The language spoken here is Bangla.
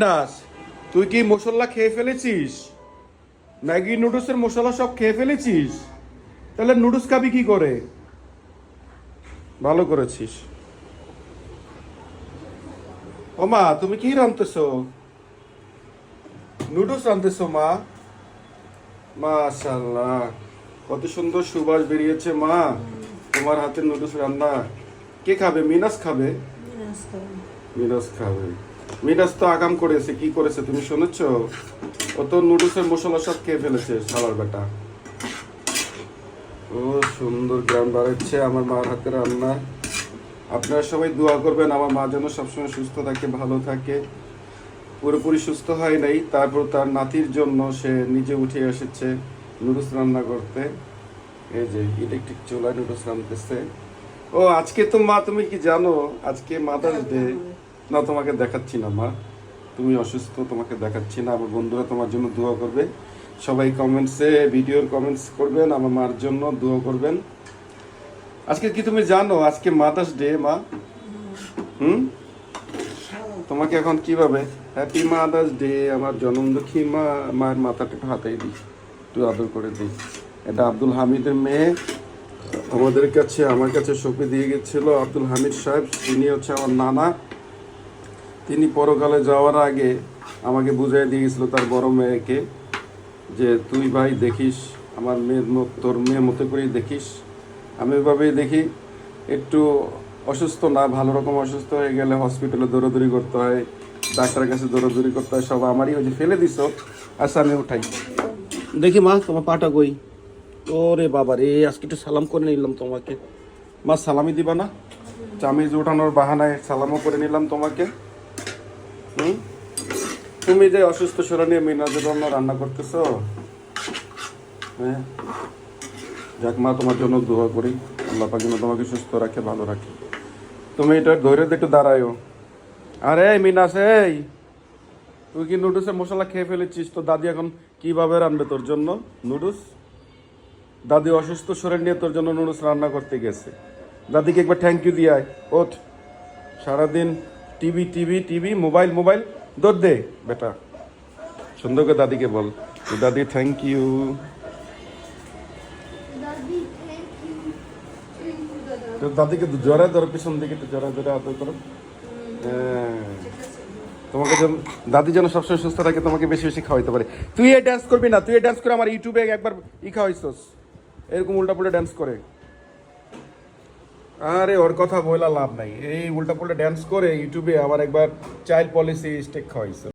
নাস, তুই কি মশলা খেয়ে ফেলেছিস? ম্যাগি নুডলসের মশলা সব খেয়ে ফেলেছিস? তাহলে নুডলস খাবি কি করে? ভালো করেছিস। ও মা, তুমি কি রাঁধতেছো? নুডলস রাঁধতেছো মা? মাশাআল্লাহ, কত সুন্দর সুবাস বেরিয়েছে মা। তোমার হাতের নুডলস রান্না কে খাবে? মিনাস খাবে। মিনাস খাবে। মিনাস তো আগাম করেছে, কি করেছে তুমি শুনেছো? ও তো নুডলসের মশলা সব খেয়ে ফেলেছে শালার বেটা। ও সুন্দর গ্রাম বাড়াচ্ছে আমার মার হাতের রান্না। আপনারা সবাই দোয়া করবেন আমার মা যেন সবসময় সুস্থ থাকে, ভালো থাকে। পুরোপুরি সুস্থ হয় নাই, তারপর তার নাতির জন্য সে নিজে উঠে এসেছে নুডলস রান্না করতে। এই যে ইলেকট্রিক চুলায় নুডলস রান্নতেছে। ও আজকে তো মা, তুমি কি জানো আজকে মাদার্স ডে? না, তোমাকে দেখাচ্ছি না মা, তুমি অসুস্থ, তোমাকে দেখাচ্ছি না। আমার বন্ধুরা তোমার জন্য দোয়া করবে। সবাই কমেন্টসে ভিডিওর কমেন্টস করবেন, আমার মার জন্য দোয়া করবেন। আজকে কি তুমি জানো আজকে মাদার্স ডে মা? হুম, তোমাকে এখন কিভাবে হ্যাপি মাদার্স ডে আমার জন্মদুঃখী মা, মায়ের মাথাটা একটু হাতাই দিই, একটু আদর করে দিই। এটা আব্দুল হামিদের মেয়ে আমাদের কাছে, আমার কাছে সঁপে দিয়ে গেছিল। আব্দুল হামিদ সাহেব, তিনি হচ্ছে আমার নানা। তিনি পরকালে যাওয়ার আগে আমাকে বুঝাই দিয়ে গেছিল তার বড় মেয়েকে, যে তুই ভাই দেখিস আমার মেয়ের তোর মেয়ের মতো করেই দেখিস। আমি এভাবেই দেখি। একটু অসুস্থ না, ভালো রকম অসুস্থ হয়ে গেলে হসপিটালে দৌড়াদৌড়ি করতে হয়, ডাক্তারের কাছে দৌড়াদৌড়ি করতে হয়, সব আমারই ওই যে ফেলে দিস। আচ্ছা আমি উঠাই দেখি মা, তোমার পাটা কই? ওরে বাবা রে, আজকে একটু সালাম করে নিলাম তোমাকে। মা সালামি দিবা না? চামিজ উঠানোর বাহানায় সালামও করে নিলাম তোমাকে। হুম, তুমি যে অসুস্থ শরীর নিয়ে মিনাজের জন্য রান্না করতেছো। হ্যাঁ, যাক মা, তোমার জন্য দোয়া করি আল্লাহ পাক যেন তোমাকে সুস্থ রাখে, ভালো রাখে। তুমি এটা ধৈর্য দিয়ে একটু দাঁড়ায়ও। আরে মিনাস, এই তুই কি নুডলসের মশলা খেয়ে ফেলেছিস? তো দাদি এখন কিভাবে রান্নবে তোর জন্য নুডলস? দাদি অসুস্থ শরীর নিয়ে তোর জন্য নুডলস রান্না করতে গেছে। দাদিকে একবার থ্যাংক ইউ দিয়ে আয়। ওঠ, সারাদিন TV TV TV, mobile mobile, দৌড় দে বেটা। সুন্দর করে দাদিকে বল, দাদি থ্যাংক ইউ। তো দাদিকে জোরে ধরো, পিছন দিকে একটু জোরে জোরে আদর করো। হ্যাঁ, তোমাকে যেন দাদি যেন সবসময় সুস্থ থাকে, তোমাকে বেশি বেশি খাওয়াইতে পারে। তুই এই ড্যান্স করবি না? তুই এই ড্যান্স করে আমার ইউটিউবে একবার খাওয়াইছস, এরকম উল্টা পুল্টা ড্যান্স করে। আরে ওর কথা বলা লাভ নাই, এই উল্টা পুল্টা ড্যান্স করে ইউটিউবে আমার একবার চাইল্ড পলিসি স্টেক খাওয়াইছে।